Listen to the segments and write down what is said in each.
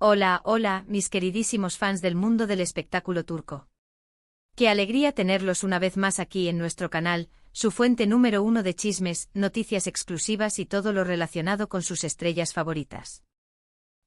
Hola, hola, mis queridísimos fans del mundo del espectáculo turco. Qué alegría tenerlos una vez más aquí en nuestro canal, su fuente número uno de chismes, noticias exclusivas y todo lo relacionado con sus estrellas favoritas.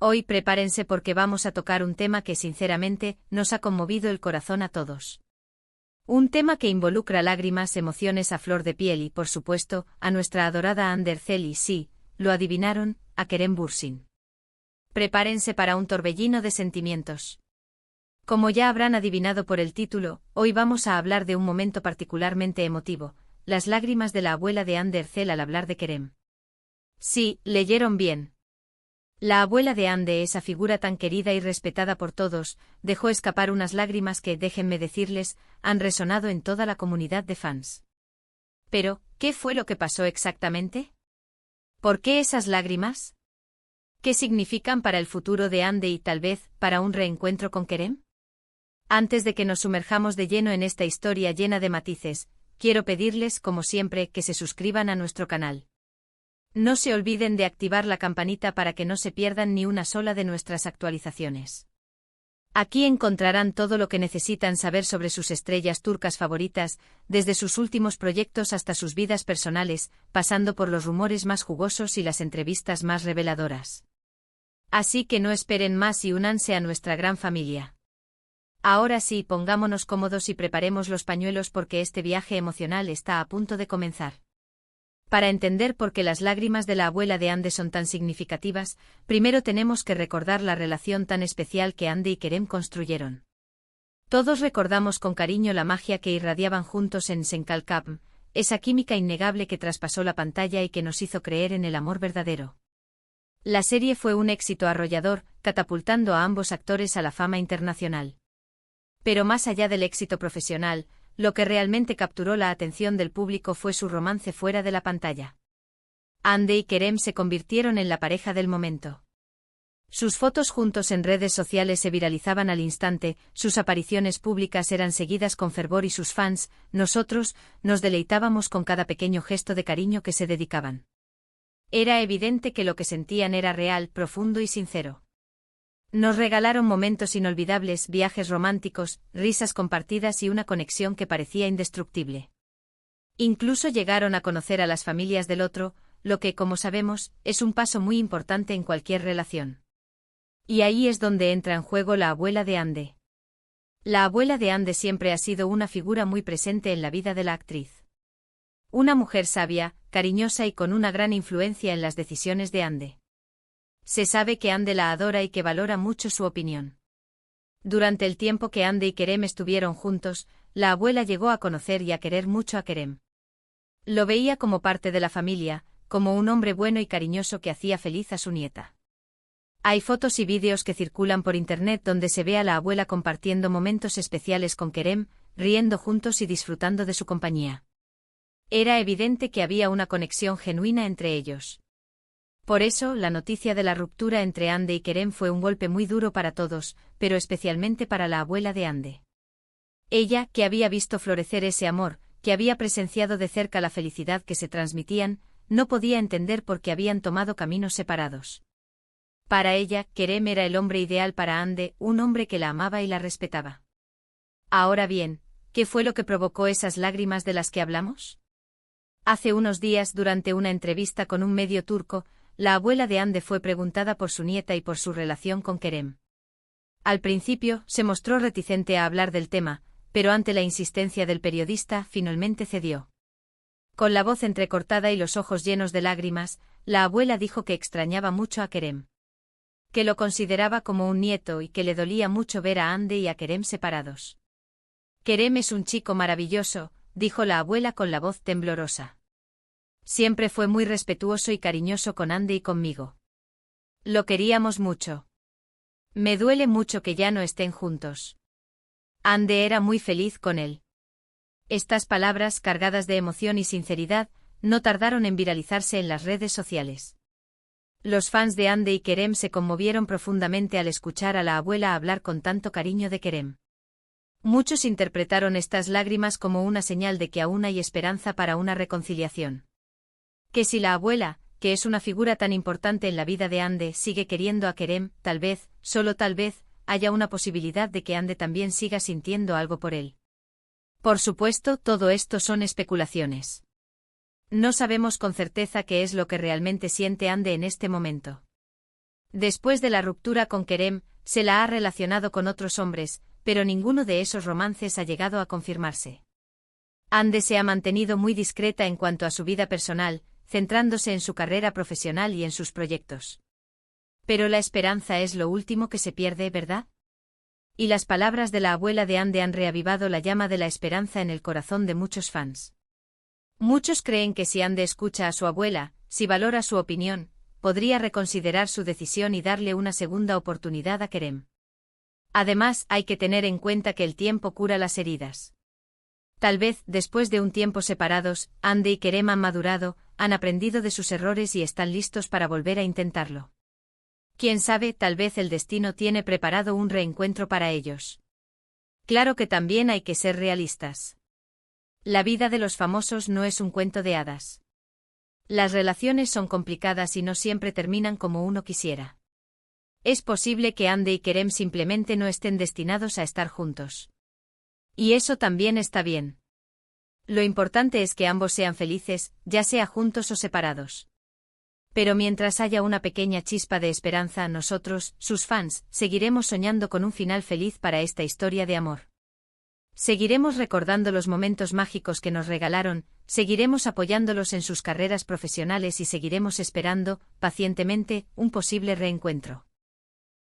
Hoy prepárense porque vamos a tocar un tema que sinceramente nos ha conmovido el corazón a todos. Un tema que involucra lágrimas, emociones a flor de piel y, por supuesto, a nuestra adorada Hande Erçel y sí, lo adivinaron, a Kerem Bürsin. Prepárense para un torbellino de sentimientos. Como ya habrán adivinado por el título, hoy vamos a hablar de un momento particularmente emotivo, las lágrimas de la abuela de Hande Erçel al hablar de Kerem. Sí, leyeron bien. La abuela de Hande, esa figura tan querida y respetada por todos, dejó escapar unas lágrimas que, déjenme decirles, han resonado en toda la comunidad de fans. Pero, ¿qué fue lo que pasó exactamente? ¿Por qué esas lágrimas? ¿Qué significan para el futuro de Hande y tal vez, para un reencuentro con Kerem? Antes de que nos sumerjamos de lleno en esta historia llena de matices, quiero pedirles, como siempre, que se suscriban a nuestro canal. No se olviden de activar la campanita para que no se pierdan ni una sola de nuestras actualizaciones. Aquí encontrarán todo lo que necesitan saber sobre sus estrellas turcas favoritas, desde sus últimos proyectos hasta sus vidas personales, pasando por los rumores más jugosos y las entrevistas más reveladoras. Así que no esperen más y únanse a nuestra gran familia. Ahora sí, pongámonos cómodos y preparemos los pañuelos porque este viaje emocional está a punto de comenzar. Para entender por qué las lágrimas de la abuela de Hande son tan significativas, primero tenemos que recordar la relación tan especial que Hande y Kerem construyeron. Todos recordamos con cariño la magia que irradiaban juntos en Senkalkapm, esa química innegable que traspasó la pantalla y que nos hizo creer en el amor verdadero. La serie fue un éxito arrollador, catapultando a ambos actores a la fama internacional. Pero más allá del éxito profesional, lo que realmente capturó la atención del público fue su romance fuera de la pantalla. Hande y Kerem se convirtieron en la pareja del momento. Sus fotos juntos en redes sociales se viralizaban al instante, sus apariciones públicas eran seguidas con fervor y sus fans, nosotros, nos deleitábamos con cada pequeño gesto de cariño que se dedicaban. Era evidente que lo que sentían era real, profundo y sincero. Nos regalaron momentos inolvidables, viajes románticos, risas compartidas y una conexión que parecía indestructible. Incluso llegaron a conocer a las familias del otro, lo que, como sabemos, es un paso muy importante en cualquier relación. Y ahí es donde entra en juego la abuela de Hande. La abuela de Hande siempre ha sido una figura muy presente en la vida de la actriz. Una mujer sabia, cariñosa y con una gran influencia en las decisiones de Hande. Se sabe que Hande la adora y que valora mucho su opinión. Durante el tiempo que Hande y Kerem estuvieron juntos, la abuela llegó a conocer y a querer mucho a Kerem. Lo veía como parte de la familia, como un hombre bueno y cariñoso que hacía feliz a su nieta. Hay fotos y vídeos que circulan por internet donde se ve a la abuela compartiendo momentos especiales con Kerem, riendo juntos y disfrutando de su compañía. Era evidente que había una conexión genuina entre ellos. Por eso, la noticia de la ruptura entre Hande y Kerem fue un golpe muy duro para todos, pero especialmente para la abuela de Hande. Ella, que había visto florecer ese amor, que había presenciado de cerca la felicidad que se transmitían, no podía entender por qué habían tomado caminos separados. Para ella, Kerem era el hombre ideal para Hande, un hombre que la amaba y la respetaba. Ahora bien, ¿qué fue lo que provocó esas lágrimas de las que hablamos? Hace unos días, durante una entrevista con un medio turco, la abuela de Hande fue preguntada por su nieta y por su relación con Kerem. Al principio, se mostró reticente a hablar del tema, pero ante la insistencia del periodista, finalmente cedió. Con la voz entrecortada y los ojos llenos de lágrimas, la abuela dijo que extrañaba mucho a Kerem. Que lo consideraba como un nieto y que le dolía mucho ver a Hande y a Kerem separados. Kerem es un chico maravilloso, dijo la abuela con la voz temblorosa. Siempre fue muy respetuoso y cariñoso con Hande y conmigo. Lo queríamos mucho. Me duele mucho que ya no estén juntos. Hande era muy feliz con él. Estas palabras, cargadas de emoción y sinceridad, no tardaron en viralizarse en las redes sociales. Los fans de Hande y Kerem se conmovieron profundamente al escuchar a la abuela hablar con tanto cariño de Kerem. Muchos interpretaron estas lágrimas como una señal de que aún hay esperanza para una reconciliación. Que si la abuela, que es una figura tan importante en la vida de Ande, sigue queriendo a Kerem, tal vez, solo tal vez, haya una posibilidad de que Ande también siga sintiendo algo por él. Por supuesto, todo esto son especulaciones. No sabemos con certeza qué es lo que realmente siente Ande en este momento. Después de la ruptura con Kerem, se la ha relacionado con otros hombres, pero ninguno de esos romances ha llegado a confirmarse. Ande se ha mantenido muy discreta en cuanto a su vida personal, centrándose en su carrera profesional y en sus proyectos. Pero la esperanza es lo último que se pierde, ¿verdad? Y las palabras de la abuela de Ande han reavivado la llama de la esperanza en el corazón de muchos fans. Muchos creen que si Ande escucha a su abuela, si valora su opinión, podría reconsiderar su decisión y darle una segunda oportunidad a Kerem. Además, hay que tener en cuenta que el tiempo cura las heridas. Tal vez, después de un tiempo separados, Ande y Kerem han madurado, han aprendido de sus errores y están listos para volver a intentarlo. Quién sabe, tal vez el destino tiene preparado un reencuentro para ellos. Claro que también hay que ser realistas. La vida de los famosos no es un cuento de hadas. Las relaciones son complicadas y no siempre terminan como uno quisiera. Es posible que Ande y Kerem simplemente no estén destinados a estar juntos. Y eso también está bien. Lo importante es que ambos sean felices, ya sea juntos o separados. Pero mientras haya una pequeña chispa de esperanza, nosotros, sus fans, seguiremos soñando con un final feliz para esta historia de amor. Seguiremos recordando los momentos mágicos que nos regalaron, seguiremos apoyándolos en sus carreras profesionales y seguiremos esperando, pacientemente, un posible reencuentro.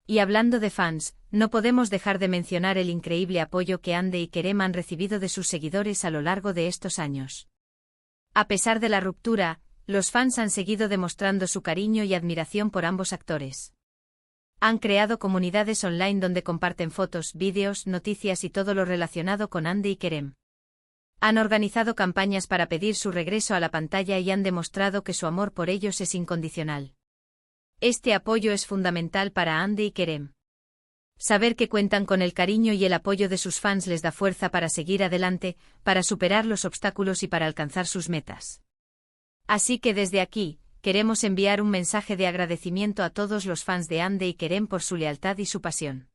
Y hablando de fans, no podemos dejar de mencionar el increíble apoyo que Ande y Kerem han recibido de sus seguidores a lo largo de estos años. A pesar de la ruptura, los fans han seguido demostrando su cariño y admiración por ambos actores. Han creado comunidades online donde comparten fotos, vídeos, noticias y todo lo relacionado con Ande y Kerem. Han organizado campañas para pedir su regreso a la pantalla y han demostrado que su amor por ellos es incondicional. Este apoyo es fundamental para Ande y Kerem. Saber que cuentan con el cariño y el apoyo de sus fans les da fuerza para seguir adelante, para superar los obstáculos y para alcanzar sus metas. Así que desde aquí, queremos enviar un mensaje de agradecimiento a todos los fans de Ande y Kerem por su lealtad y su pasión.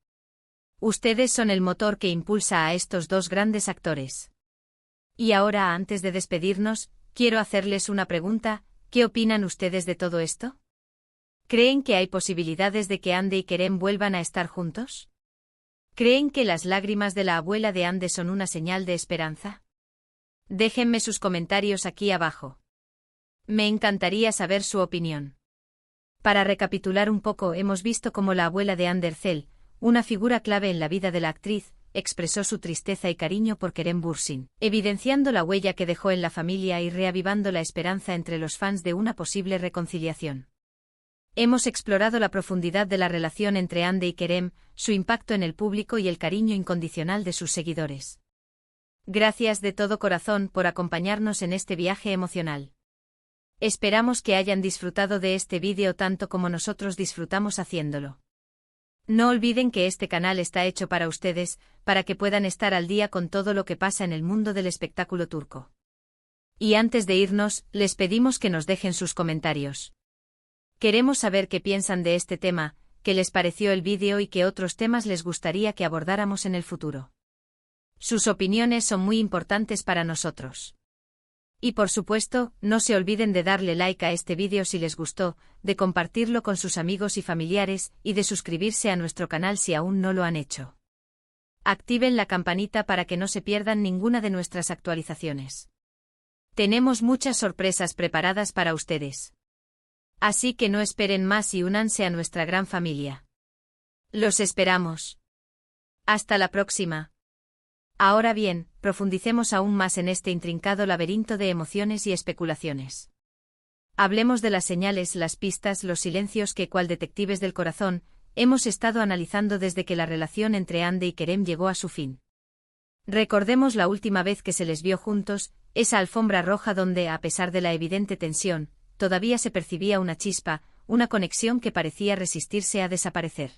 Ustedes son el motor que impulsa a estos dos grandes actores. Y ahora, antes de despedirnos, quiero hacerles una pregunta: ¿qué opinan ustedes de todo esto? ¿Creen que hay posibilidades de que Ande y Kerem vuelvan a estar juntos? ¿Creen que las lágrimas de la abuela de Ande son una señal de esperanza? Déjenme sus comentarios aquí abajo. Me encantaría saber su opinión. Para recapitular un poco, hemos visto cómo la abuela de Ande Erçel, una figura clave en la vida de la actriz, expresó su tristeza y cariño por Kerem Bürsin, evidenciando la huella que dejó en la familia y reavivando la esperanza entre los fans de una posible reconciliación. Hemos explorado la profundidad de la relación entre Ande y Kerem, su impacto en el público y el cariño incondicional de sus seguidores. Gracias de todo corazón por acompañarnos en este viaje emocional. Esperamos que hayan disfrutado de este vídeo tanto como nosotros disfrutamos haciéndolo. No olviden que este canal está hecho para ustedes, para que puedan estar al día con todo lo que pasa en el mundo del espectáculo turco. Y antes de irnos, les pedimos que nos dejen sus comentarios. Queremos saber qué piensan de este tema, qué les pareció el vídeo y qué otros temas les gustaría que abordáramos en el futuro. Sus opiniones son muy importantes para nosotros. Y por supuesto, no se olviden de darle like a este vídeo si les gustó, de compartirlo con sus amigos y familiares, y de suscribirse a nuestro canal si aún no lo han hecho. Activen la campanita para que no se pierdan ninguna de nuestras actualizaciones. Tenemos muchas sorpresas preparadas para ustedes. Así que no esperen más y únanse a nuestra gran familia. Los esperamos. Hasta la próxima. Ahora bien, profundicemos aún más en este intrincado laberinto de emociones y especulaciones. Hablemos de las señales, las pistas, los silencios que, cual detectives del corazón, hemos estado analizando desde que la relación entre Ande y Kerem llegó a su fin. Recordemos la última vez que se les vio juntos, esa alfombra roja donde, a pesar de la evidente tensión, todavía se percibía una chispa, una conexión que parecía resistirse a desaparecer.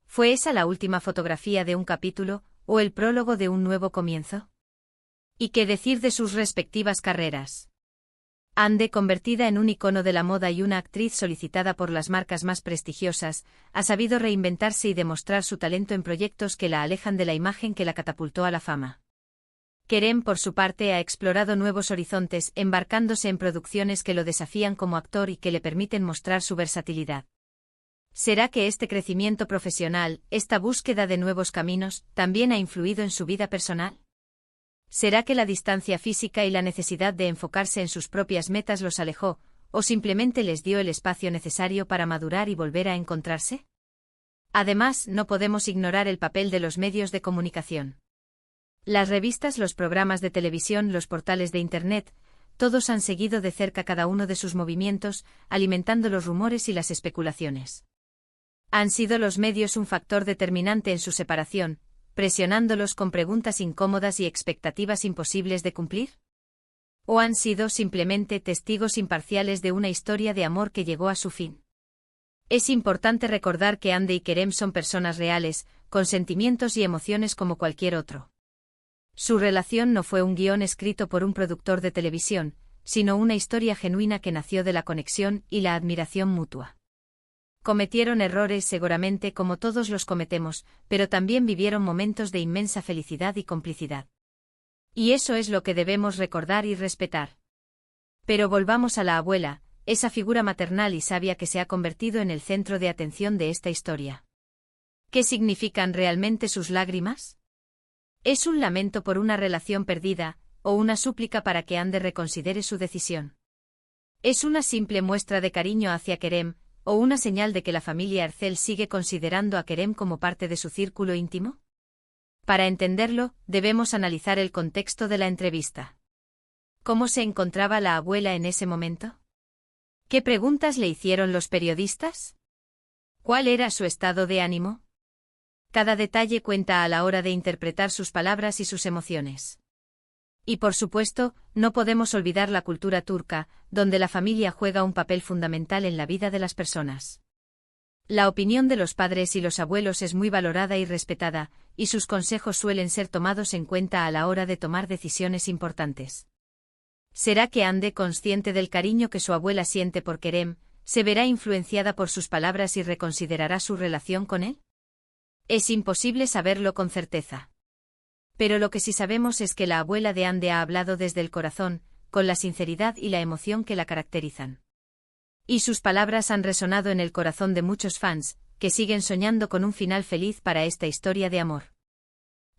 ¿Fue esa la última fotografía de un capítulo, o el prólogo de un nuevo comienzo? ¿Y qué decir de sus respectivas carreras? Hande, convertida en un icono de la moda y una actriz solicitada por las marcas más prestigiosas, ha sabido reinventarse y demostrar su talento en proyectos que la alejan de la imagen que la catapultó a la fama. Kerem, por su parte, ha explorado nuevos horizontes, embarcándose en producciones que lo desafían como actor y que le permiten mostrar su versatilidad. ¿Será que este crecimiento profesional, esta búsqueda de nuevos caminos, también ha influido en su vida personal? ¿Será que la distancia física y la necesidad de enfocarse en sus propias metas los alejó, o simplemente les dio el espacio necesario para madurar y volver a encontrarse? Además, no podemos ignorar el papel de los medios de comunicación. Las revistas, los programas de televisión, los portales de Internet, todos han seguido de cerca cada uno de sus movimientos, alimentando los rumores y las especulaciones. ¿Han sido los medios un factor determinante en su separación, presionándolos con preguntas incómodas y expectativas imposibles de cumplir? ¿O han sido simplemente testigos imparciales de una historia de amor que llegó a su fin? Es importante recordar que Hande y Kerem son personas reales, con sentimientos y emociones como cualquier otro. Su relación no fue un guión escrito por un productor de televisión, sino una historia genuina que nació de la conexión y la admiración mutua. Cometieron errores seguramente como todos los cometemos, pero también vivieron momentos de inmensa felicidad y complicidad. Y eso es lo que debemos recordar y respetar. Pero volvamos a la abuela, esa figura maternal y sabia que se ha convertido en el centro de atención de esta historia. ¿Qué significan realmente sus lágrimas? ¿Es un lamento por una relación perdida, o una súplica para que Hande reconsidere su decisión? ¿Es una simple muestra de cariño hacia Kerem, o una señal de que la familia Ercel sigue considerando a Kerem como parte de su círculo íntimo? Para entenderlo, debemos analizar el contexto de la entrevista. ¿Cómo se encontraba la abuela en ese momento? ¿Qué preguntas le hicieron los periodistas? ¿Cuál era su estado de ánimo? Cada detalle cuenta a la hora de interpretar sus palabras y sus emociones. Y por supuesto, no podemos olvidar la cultura turca, donde la familia juega un papel fundamental en la vida de las personas. La opinión de los padres y los abuelos es muy valorada y respetada, y sus consejos suelen ser tomados en cuenta a la hora de tomar decisiones importantes. ¿Será que Hande, consciente del cariño que su abuela siente por Kerem, se verá influenciada por sus palabras y reconsiderará su relación con él? Es imposible saberlo con certeza. Pero lo que sí sabemos es que la abuela de Hande ha hablado desde el corazón, con la sinceridad y la emoción que la caracterizan. Y sus palabras han resonado en el corazón de muchos fans, que siguen soñando con un final feliz para esta historia de amor.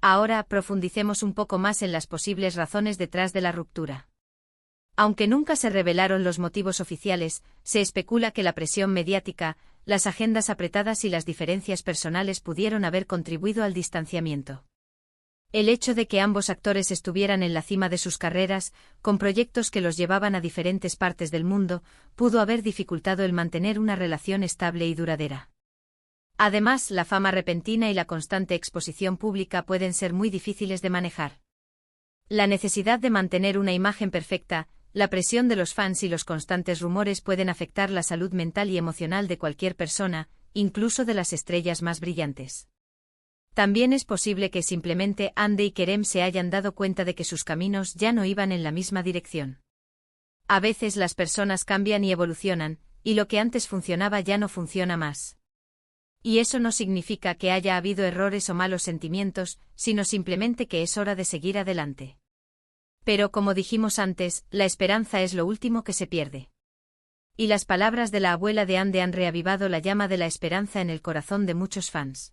Ahora profundicemos un poco más en las posibles razones detrás de la ruptura. Aunque nunca se revelaron los motivos oficiales, se especula que la presión mediática, las agendas apretadas y las diferencias personales pudieron haber contribuido al distanciamiento. El hecho de que ambos actores estuvieran en la cima de sus carreras, con proyectos que los llevaban a diferentes partes del mundo, pudo haber dificultado el mantener una relación estable y duradera. Además, la fama repentina y la constante exposición pública pueden ser muy difíciles de manejar. La necesidad de mantener una imagen perfecta, la presión de los fans y los constantes rumores pueden afectar la salud mental y emocional de cualquier persona, incluso de las estrellas más brillantes. También es posible que simplemente Hande y Kerem se hayan dado cuenta de que sus caminos ya no iban en la misma dirección. A veces las personas cambian y evolucionan, y lo que antes funcionaba ya no funciona más. Y eso no significa que haya habido errores o malos sentimientos, sino simplemente que es hora de seguir adelante. Pero como dijimos antes, la esperanza es lo último que se pierde. Y las palabras de la abuela de Hande han reavivado la llama de la esperanza en el corazón de muchos fans.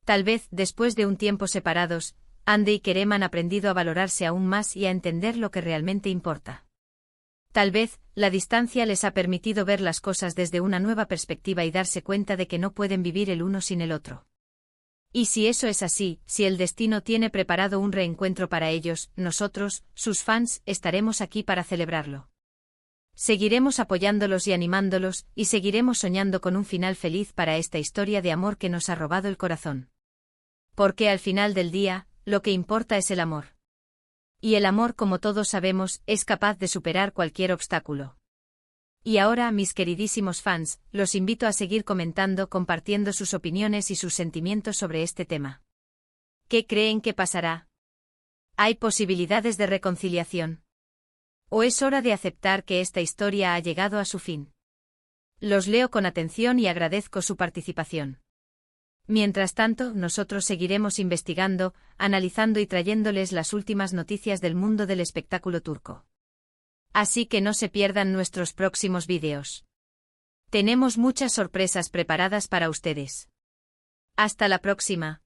Tal vez, después de un tiempo separados, Hande y Kerem han aprendido a valorarse aún más y a entender lo que realmente importa. Tal vez, la distancia les ha permitido ver las cosas desde una nueva perspectiva y darse cuenta de que no pueden vivir el uno sin el otro. Y si eso es así, si el destino tiene preparado un reencuentro para ellos, nosotros, sus fans, estaremos aquí para celebrarlo. Seguiremos apoyándolos y animándolos, y seguiremos soñando con un final feliz para esta historia de amor que nos ha robado el corazón. Porque al final del día, lo que importa es el amor. Y el amor, como todos sabemos, es capaz de superar cualquier obstáculo. Y ahora, mis queridísimos fans, los invito a seguir comentando, compartiendo sus opiniones y sus sentimientos sobre este tema. ¿Qué creen que pasará? ¿Hay posibilidades de reconciliación? ¿O es hora de aceptar que esta historia ha llegado a su fin? Los leo con atención y agradezco su participación. Mientras tanto, nosotros seguiremos investigando, analizando y trayéndoles las últimas noticias del mundo del espectáculo turco. Así que no se pierdan nuestros próximos vídeos. Tenemos muchas sorpresas preparadas para ustedes. Hasta la próxima.